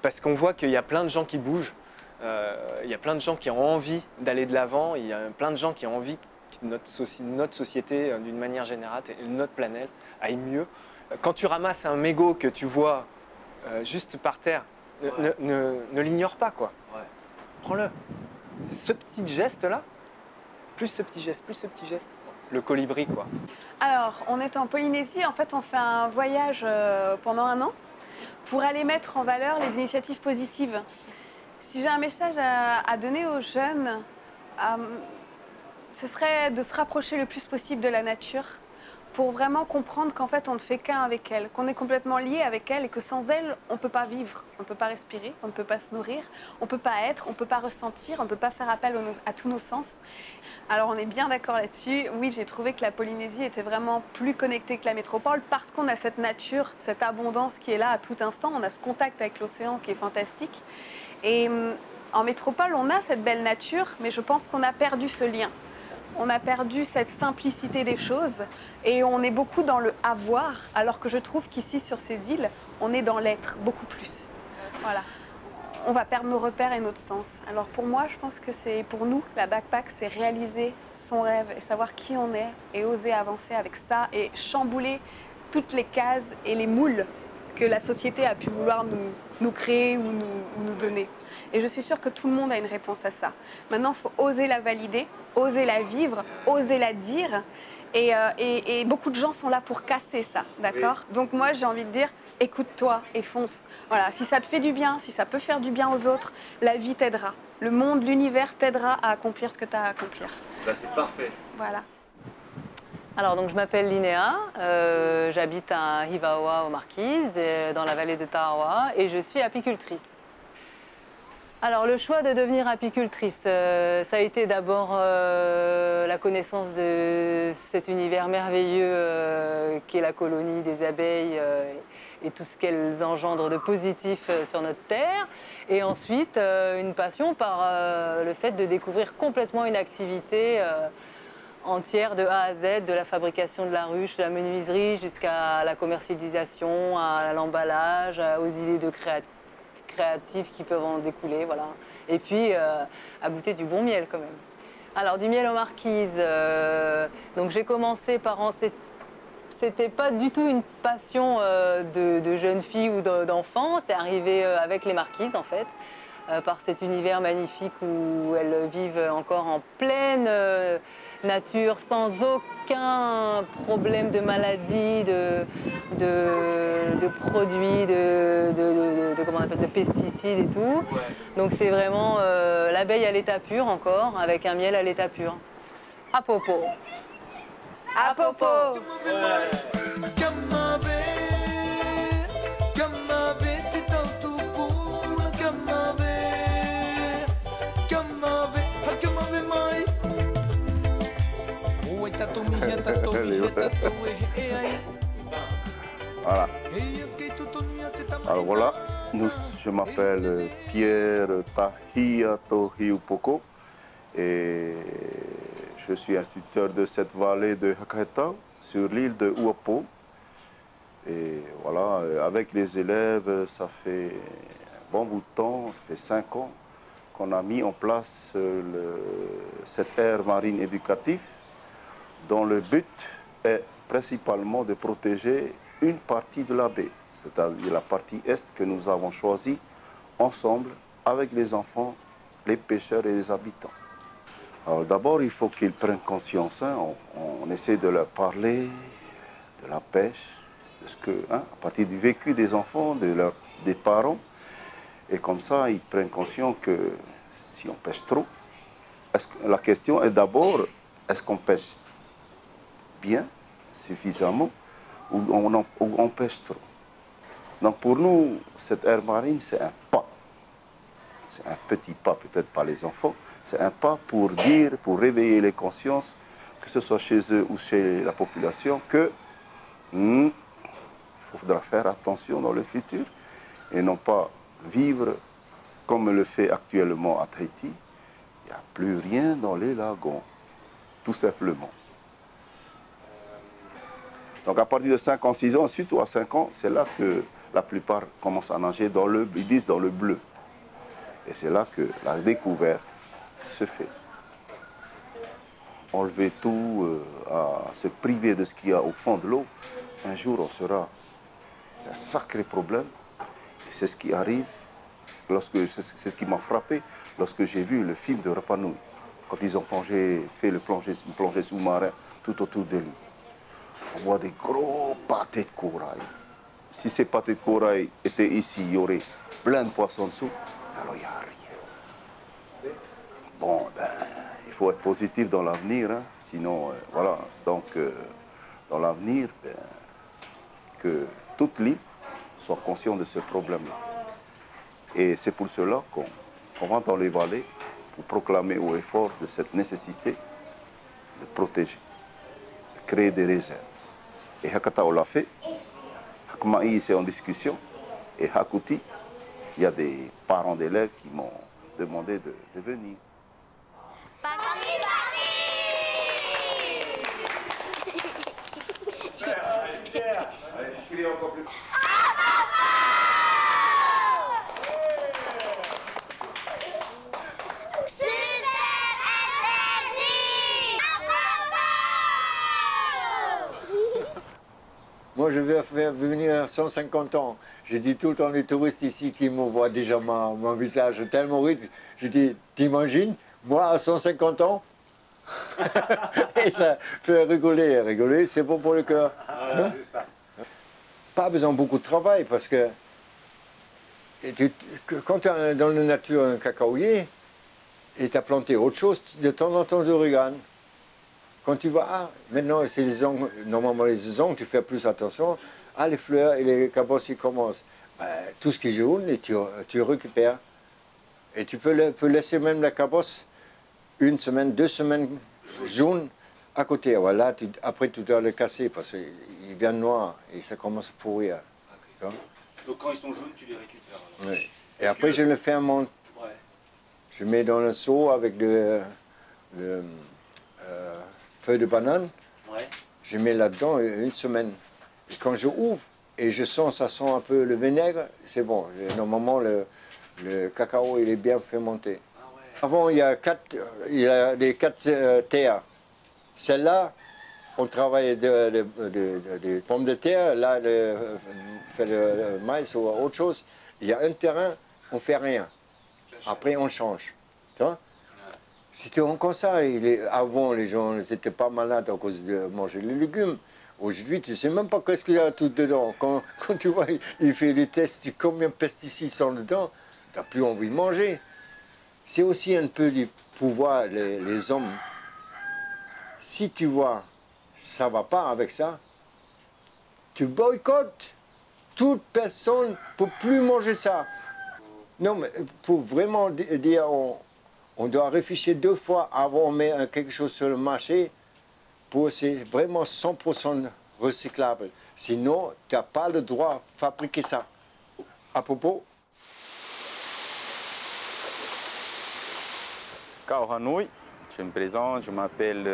Parce qu'on voit qu'il y a plein de gens qui bougent, il y a plein de gens qui ont envie d'aller de l'avant, il y a plein de gens qui ont envie que notre société, d'une manière générale, et notre planète aille mieux. Quand tu ramasses un mégot que tu vois juste par terre, ne l'ignore pas, quoi. Ouais. Prends-le. Ce petit geste-là, plus ce petit geste, le colibri, quoi. Alors, on est en Polynésie, en fait, on fait un voyage pendant 1 an pour aller mettre en valeur les initiatives positives. Si j'ai un message à donner aux jeunes, ce serait de se rapprocher le plus possible de la nature pour vraiment comprendre qu'en fait, on ne fait qu'un avec elle, qu'on est complètement lié avec elle et que sans elle, on ne peut pas vivre, on ne peut pas respirer, on ne peut pas se nourrir, on ne peut pas être, on ne peut pas ressentir, on ne peut pas faire appel à tous nos sens. Alors, on est bien d'accord là-dessus. Oui, j'ai trouvé que la Polynésie était vraiment plus connectée que la métropole parce qu'on a cette nature, cette abondance qui est là à tout instant. On a ce contact avec l'océan qui est fantastique. Et en métropole, on a cette belle nature, mais je pense qu'on a perdu ce lien. On a perdu cette simplicité des choses et on est beaucoup dans le avoir, alors que je trouve qu'ici, sur ces îles, on est dans l'être beaucoup plus. Voilà. On va perdre nos repères et notre sens. Alors pour moi, je pense que c'est pour nous, la backpack, c'est réaliser son rêve et savoir qui on est et oser avancer avec ça et chambouler toutes les cases et les moules que la société a pu vouloir nous créer ou nous donner. Et je suis sûre que tout le monde a une réponse à ça. Maintenant, il faut oser la valider, oser la vivre, oser la dire. Et beaucoup de gens sont là pour casser ça, d'accord? Oui. Donc moi, j'ai envie de dire, écoute-toi et fonce. Voilà, si ça te fait du bien, si ça peut faire du bien aux autres, la vie t'aidera. Le monde, l'univers t'aidera à accomplir ce que tu as à accomplir. Là, c'est parfait. Voilà. Alors, donc, je m'appelle Linéa, j'habite à Hivaoa aux Marquises, dans la vallée de Tahoua, et je suis apicultrice. Alors, le choix de devenir apicultrice, ça a été d'abord la connaissance de cet univers merveilleux qu'est la colonie des abeilles et tout ce qu'elles engendrent de positif sur notre terre. Et ensuite, une passion par le fait de découvrir complètement une activité entière de A à Z, de la fabrication de la ruche, de la menuiserie, jusqu'à la commercialisation, à l'emballage, aux idées de créatifs qui peuvent en découler, voilà. Et puis, à goûter du bon miel quand même. Alors, du miel aux Marquises, donc j'ai commencé par c'était pas du tout une passion de jeune fille ou d'enfant, c'est arrivé avec les Marquises en fait, par cet univers magnifique où elles vivent encore en pleine nature, sans aucun problème de maladie, de produits, comment on appelle, de pesticides et tout. Ouais. Donc c'est vraiment l'abeille à l'état pur encore, avec un miel à l'état pur. À popo. À popo. Ouais. Voilà. Alors voilà, je m'appelle Pierre Tahiato Hiupoko et je suis instituteur de cette vallée de Hakaheta sur l'île de Uapo. Et voilà, avec les élèves, ça fait un bon bout de temps, ça fait 5 ans qu'on a mis en place cette aire marine éducative dont le but est principalement de protéger une partie de la baie, c'est-à-dire la partie est que nous avons choisie ensemble avec les enfants, les pêcheurs et les habitants. Alors d'abord, il faut qu'ils prennent conscience. Hein. On essaie de leur parler de la pêche, de ce que, hein, à partir du vécu des enfants, des parents. Et comme ça, ils prennent conscience que si on pêche trop, la question est d'abord, est-ce qu'on pêche bien, suffisamment, ou on pêche trop? Donc pour nous, cette aire marine, c'est un pas. C'est un petit pas, peut-être pas les enfants, c'est un pas pour dire, pour réveiller les consciences, que ce soit chez eux ou chez la population, que il faudra faire attention dans le futur et non pas vivre comme le fait actuellement à Tahiti. Il n'y a plus rien dans les lagons, tout simplement. Donc à partir de 5 ans, 6 ans, ensuite ou à 5 ans, c'est là que la plupart commencent à nager dans le, ils disent dans le bleu. Et c'est là que la découverte se fait. Enlever tout, à se priver de ce qu'il y a au fond de l'eau, un jour on sera... C'est un sacré problème. Et c'est ce qui arrive, c'est ce qui m'a frappé lorsque j'ai vu le film de Rapa Nui, quand ils ont fait une plongée sous-marin tout autour de lui. On voit des gros pâtés de corail. Si ces pâtés de corail étaient ici, il y aurait plein de poissons dessous. Alors il n'y a rien. Bon, ben, il faut être positif dans l'avenir, hein. Sinon, voilà. Donc, dans l'avenir, ben, que toute l'île soit consciente de ce problème-là. Et c'est pour cela qu'on va dans les vallées pour proclamer haut et fort de cette nécessité de protéger, de créer des réserves. Et Hakatao l'a fait, Hakuma'i c'est en discussion, et Hakuti, il y a des parents d'élèves qui m'ont demandé de venir. Allez, encore plus. Moi, je vais faire venir 150 ans. Je dis tout le temps les touristes ici qui me voient déjà mon visage tellement riche. Je dis, t'imagines, moi à 150 ans? Et ça fait rigoler. Rigoler, c'est bon pour le cœur. Hein? Pas besoin de beaucoup de travail parce que quand tu as dans la nature un cacaoyer et tu as planté autre chose, de temps en temps tu regardes. Quand tu vas, ah, maintenant c'est les ongles, normalement les ongles, tu fais plus attention, ah les fleurs et les cabosses ils commencent. Ben, tout ce qui est jaune, et tu récupères. Et tu peux laisser même la cabosse 1 semaine, 2 semaines jaune à côté. Voilà, après tu dois le casser parce qu'il vient noir et ça commence à pourrir. Okay. Donc quand ils sont jaunes, tu les récupères alors. Oui. Et après je le fermente. Ouais. Je mets dans le seau avec feuilles de banane, ouais. Je mets là-dedans 1 semaine. Et quand je ouvre et je sens, ça sent un peu le vinaigre, c'est bon. Normalement, le cacao, il est bien fermenté. Ah ouais. Avant, il y a les 4 terres. Celle-là, on travaille des pommes de terre, là, on fait le maïs ou autre chose. Il y a un terrain, on ne fait rien. Après, on change. Tu vois? C'était encore ça. Avant, les gens n'étaient pas malades à cause de manger les légumes. Aujourd'hui, tu ne sais même pas qu'est-ce qu'il y a tout dedans. Quand tu vois, il fait des tests, combien de pesticides sont dedans, tu n'as plus envie de manger. C'est aussi un peu du pouvoir, les hommes. Si tu vois, ça ne va pas avec ça, tu boycottes. Toute personne ne peut plus manger ça. Non, mais pour vraiment dire... On doit réfléchir 2 fois avant de mettre quelque chose sur le marché pour c'est vraiment 100% recyclable. Sinon, tu n'as pas le droit de fabriquer ça. À propos. Kaohanui, je me présente, je m'appelle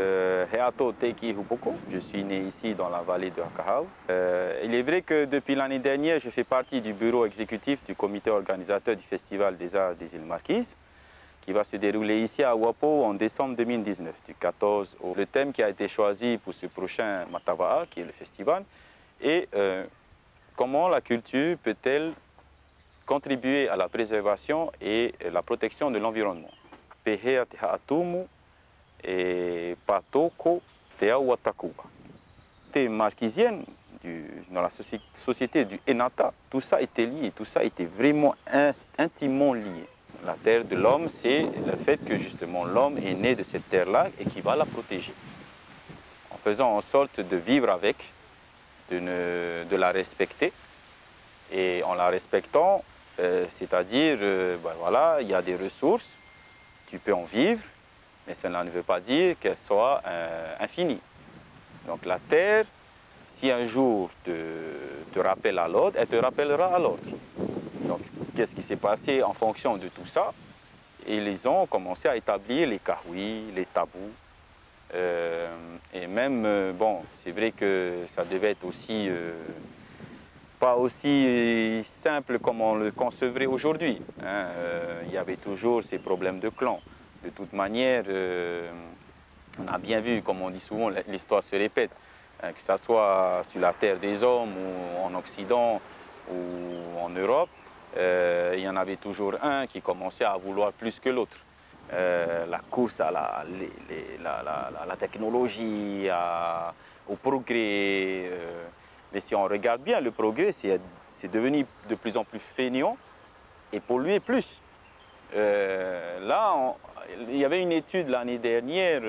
Heato Teki Hupoko. Je suis né ici dans la vallée de Hakahau. Il est vrai que depuis l'année dernière, je fais partie du bureau exécutif du comité organisateur du Festival des Arts des îles Marquises, qui va se dérouler ici à Wapo en décembre 2019, du 14 au... Le thème qui a été choisi pour ce prochain Matava'a, qui est le festival, est comment la culture peut-elle contribuer à la préservation et la protection de l'environnement. Pehea te ha'atumu, et Patoko Teawatakuba. Les marquisiennes dans la société du Enata, tout ça était lié, tout ça était vraiment intimement lié. La terre de l'homme, c'est le fait que justement l'homme est né de cette terre-là et qui va la protéger. En faisant en sorte de vivre avec, de la respecter. Et en la respectant, c'est-à-dire, voilà, il y a des ressources, tu peux en vivre, mais cela ne veut pas dire qu'elle soit infinie. Donc la terre, si un jour te rappelle à l'ordre, elle te rappellera à l'ordre. Donc qu'est-ce qui s'est passé en fonction de tout ça? Ils ont commencé à établir les kahouis, les tabous. Et même, bon, c'est vrai que ça devait être aussi, pas aussi simple comme on le concevrait aujourd'hui. Hein. Il y avait toujours ces problèmes de clan. De toute manière, on a bien vu, comme on dit souvent, l'histoire se répète, hein, que ce soit sur la terre des hommes ou en Occident ou en Europe, il y en avait toujours un qui commençait à vouloir plus que l'autre. La course à la technologie, au progrès. Mais si on regarde bien, le progrès, c'est devenu de plus en plus feignant et polluer plus. Là, il y avait une étude l'année dernière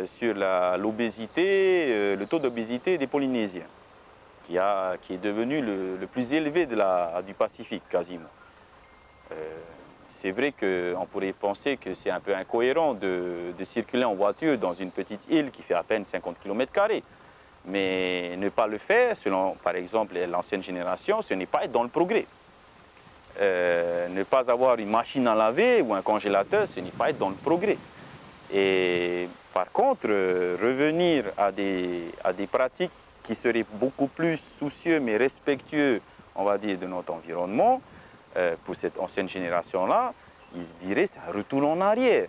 sur l'obésité, le taux d'obésité des Polynésiens, qui est devenu le plus élevé du Pacifique, quasiment. C'est vrai qu'on pourrait penser que c'est un peu incohérent de circuler en voiture dans une petite île qui fait à peine 50 km². Mais ne pas le faire, selon par exemple l'ancienne génération, ce n'est pas être dans le progrès. Ne pas avoir une machine à laver ou un congélateur, ce n'est pas être dans le progrès. Et par contre, revenir à des pratiques qui seraient beaucoup plus soucieux mais respectueux, on va dire, de notre environnement, pour cette ancienne génération-là, ils se diraient c'est un retour en arrière.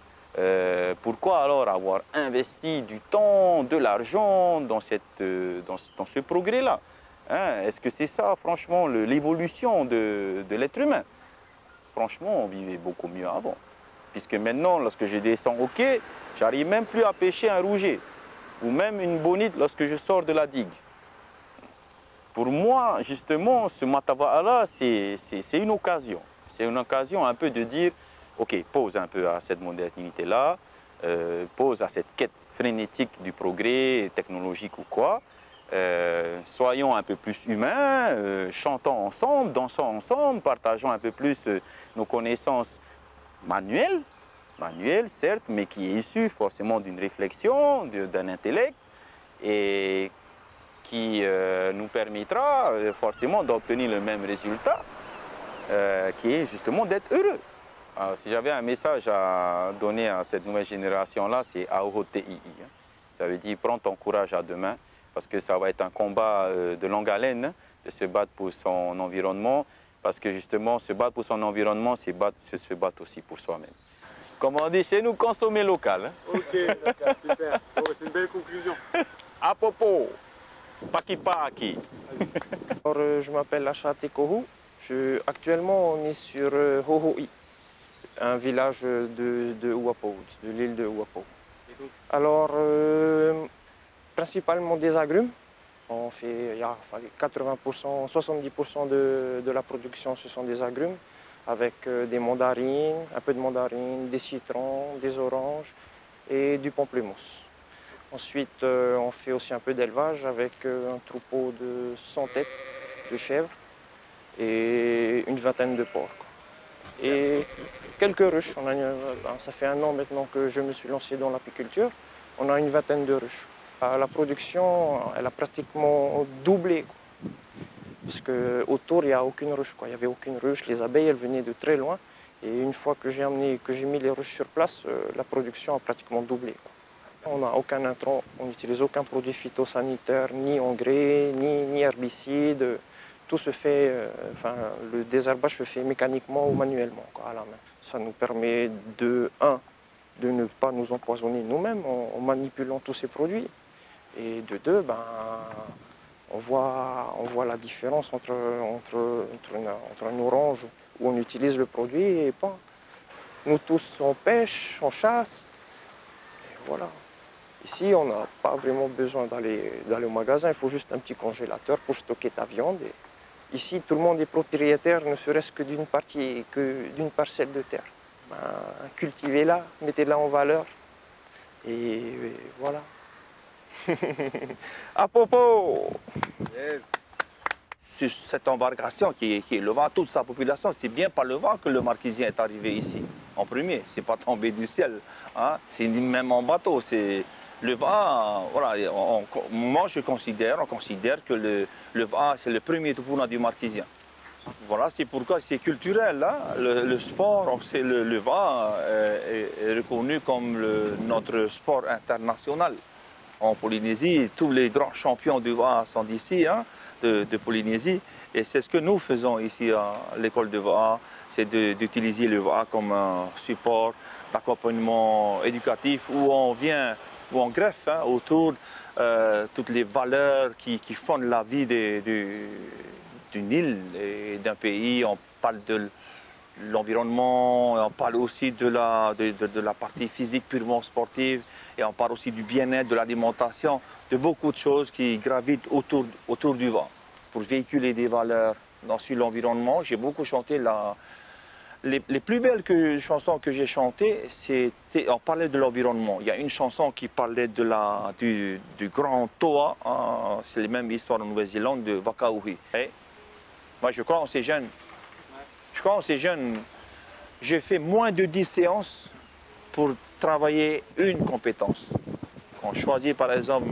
Pourquoi alors avoir investi du temps, de l'argent dans ce progrès-là, hein? Est-ce que c'est ça, franchement, l'évolution de l'être humain? Franchement, on vivait beaucoup mieux avant. Puisque maintenant, lorsque je descends au quai, j'arrive même plus à pêcher un rouget ou même une bonite lorsque je sors de la digue. Pour moi, justement, ce matava-là, c'est une occasion. C'est une occasion un peu de dire, ok, pause un peu à cette modernité-là, pause à cette quête frénétique du progrès technologique ou quoi. Soyons un peu plus humains, chantons ensemble, dansons ensemble, partageons un peu plus nos connaissances manuelles, certes, mais qui est issue forcément d'une réflexion, d'un intellect, et qui nous permettra forcément d'obtenir le même résultat, qui est justement d'être heureux. Alors, si j'avais un message à donner à cette nouvelle génération-là, c'est AOTII. Ça veut dire prends ton courage à deux mains, parce que ça va être un combat de longue haleine, de se battre pour son environnement, parce que justement, se battre pour son environnement, c'est se battre aussi pour soi-même. Comme on dit chez nous, consommer local. Ok, d'accord, super. Bon, c'est une belle conclusion. À propos, Paki Paki. Alors, je m'appelle Achate Kohu. Actuellement, on est sur Hohoi, un village de Uapo, de l'île de Uapo. Alors, principalement des agrumes. On fait 80%, 70% de la production, ce sont des agrumes, avec des mandarines, un peu de mandarines, des citrons, des oranges et du pamplemousse. Ensuite, on fait aussi un peu d'élevage avec un troupeau de 100 têtes de chèvres et une vingtaine de porcs. Et quelques ruches. Ça fait 1 an maintenant que je me suis lancé dans l'apiculture. On a une vingtaine de ruches. La production, elle a pratiquement doublé. Parce qu'autour, il n'y a aucune ruche. Il n'y avait aucune ruche. Les abeilles, elles venaient de très loin. Et une fois que j'ai mis les ruches sur place, la production a pratiquement doublé. On n'a aucun intrant, on n'utilise aucun produit phytosanitaire, ni engrais, ni herbicide. Tout se fait, le désherbage se fait mécaniquement ou manuellement, à la main. Ça nous permet de ne pas nous empoisonner nous-mêmes en manipulant tous ces produits. Et de deux, on voit la différence entre une orange où on utilise le produit et pas. Nous tous, on pêche, on chasse. voilà. Ici, on n'a pas vraiment besoin d'aller au magasin, il faut juste un petit congélateur pour stocker ta viande. Et ici, tout le monde est propriétaire, ne serait-ce que d'une parcelle de terre. Ben, cultivez-la, mettez-la en valeur, et voilà. À Popo! Yes. C'est cette embarcation qui est le vent, toute sa population, c'est bien par le vent que le Marquisien est arrivé ici, en premier. C'est pas tombé du ciel, hein. C'est même en bateau. C'est le vent, voilà, moi on considère que le vent, c'est le premier tournant du Marquisien. Voilà, c'est pourquoi c'est culturel, hein. Le sport, le vent est reconnu comme notre sport international. En Polynésie, tous les grands champions du vent sont d'ici, hein, de Polynésie. Et c'est ce que nous faisons ici à l'école de vent, c'est d'utiliser le vent comme un support d'accompagnement éducatif où on greffe, hein, autour toutes les valeurs qui fondent la vie d'une île et d'un pays. On parle de l'environnement, on parle aussi de la partie physique purement sportive, et on parle aussi du bien-être, de l'alimentation, de beaucoup de choses qui gravitent autour du vent pour véhiculer des valeurs sur l'environnement. J'ai beaucoup chanté les plus belles chansons que j'ai chantées, on parlait de l'environnement. Il y a une chanson qui parlait du grand toa, hein, c'est la même histoire en Nouvelle-Zélande, de Whakauhi. Moi, je crois en ces jeunes. J'ai fait moins de 10 séances pour travailler une compétence. Quand on choisit par exemple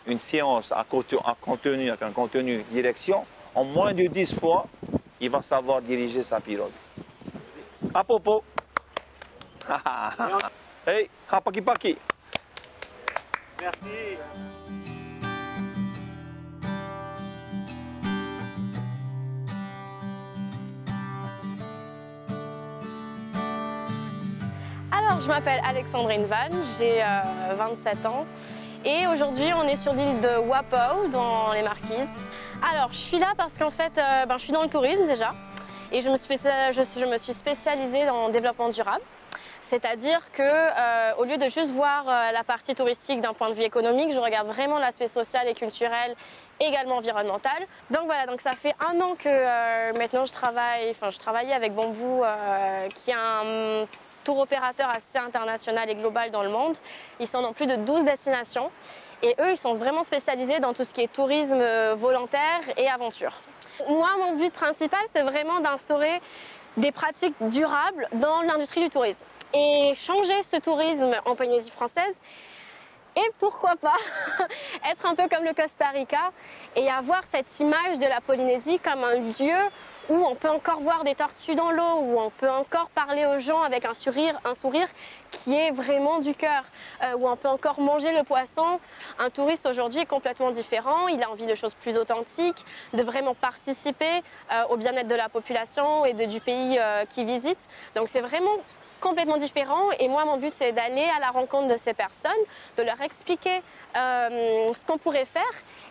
une séance avec un contenu direction, en moins de 10 fois, il va savoir diriger sa pirogue. À Popo. Hey, hapaki paki. Merci. Alors, je m'appelle Alexandrine Van, j'ai 27 ans et aujourd'hui on est sur l'île de Wapau dans les Marquises. Alors, je suis là parce qu'en fait, je suis dans le tourisme déjà et je me suis spécialisée dans le développement durable. C'est-à-dire qu'au lieu de juste voir la partie touristique d'un point de vue économique, je regarde vraiment l'aspect social et culturel, également environnemental. Donc voilà, donc ça fait 1 an que maintenant je travaillais avec Bamboo, qui est un tour opérateur assez international et global dans le monde. Ils sont dans plus de 12 destinations et eux, ils sont vraiment spécialisés dans tout ce qui est tourisme volontaire et aventure. Moi, mon but principal, c'est vraiment d'instaurer des pratiques durables dans l'industrie du tourisme et changer ce tourisme en Polynésie française. Et pourquoi pas être un peu comme le Costa Rica et avoir cette image de la Polynésie comme un lieu où on peut encore voir des tortues dans l'eau, où on peut encore parler aux gens avec un sourire qui est vraiment du cœur, où on peut encore manger le poisson. Un touriste aujourd'hui est complètement différent, il a envie de choses plus authentiques, de vraiment participer au bien-être de la population et du pays qu'il visite. Donc c'est vraiment complètement différent et moi mon but c'est d'aller à la rencontre de ces personnes, de leur expliquer ce qu'on pourrait faire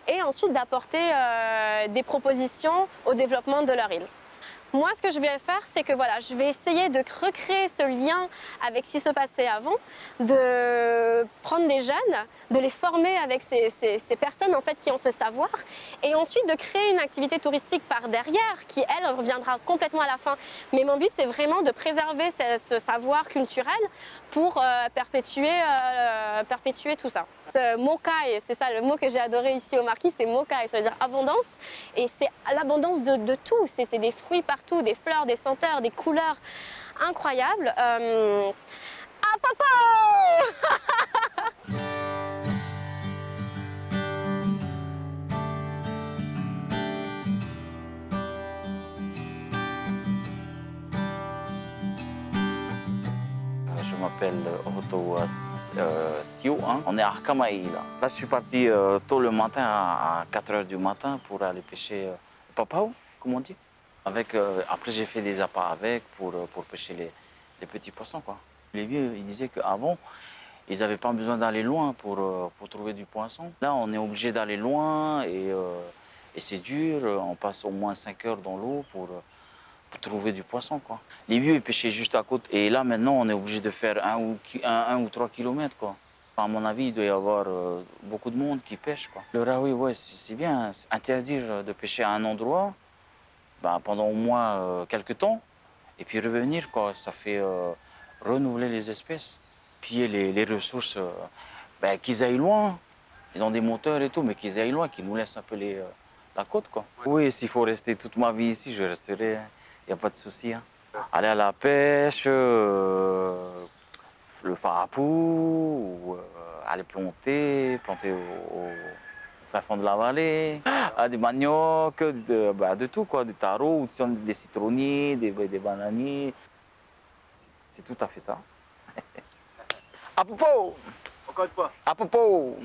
et ensuite d'apporter des propositions au développement de leur île. Moi, ce que je vais faire, c'est que voilà, je vais essayer de recréer ce lien avec ce qui se passait avant, de prendre des jeunes, de les former avec ces personnes en fait, qui ont ce savoir, et ensuite de créer une activité touristique par derrière, qui elle reviendra complètement à la fin. Mais mon but, c'est vraiment de préserver ce savoir culturel pour perpétuer tout ça. Mokai, c'est ça le mot que j'ai adoré ici au Marquis, c'est Mokai, ça veut dire abondance, et c'est l'abondance de tout, c'est des fruits partout, des fleurs, des senteurs, des couleurs incroyables. Ah papa. Je m'appelle Otto Sio, hein. On est à Arkamai là. Là, je suis parti tôt le matin à 4 h du matin pour aller pêcher papao, comme on dit. Après, j'ai fait des appâts avec pour pêcher les petits poissons, quoi. Les vieux, ils disaient qu'avant, ils n'avaient pas besoin d'aller loin pour trouver du poisson. Là, on est obligé d'aller loin et c'est dur. On passe au moins 5 heures dans l'eau pour pour trouver du poisson, quoi. Les vieux, ils pêchaient juste à côté. Et là, maintenant, on est obligé de faire 1 ou 3 kilomètres, quoi. À mon avis, il doit y avoir beaucoup de monde qui pêche, quoi. Le raoui, ouais, c'est bien. Interdire de pêcher à un endroit pendant au moins quelques temps. Et puis revenir, quoi. Ça fait renouveler les espèces. Piller les ressources, qu'ils aillent loin. Ils ont des moteurs et tout, mais qu'ils aillent loin, qu'ils nous laissent un peu la côte, quoi. Oui, s'il faut rester toute ma vie ici, je resterai. Il n'y a pas de souci. Hein. Aller à la pêche, le farapou, ou aller planter au fin fond de la vallée, des maniocs, de tout, quoi. Des tarots, des citronniers, des bananiers. C'est tout à fait ça. À propos! Encore une fois. À propos!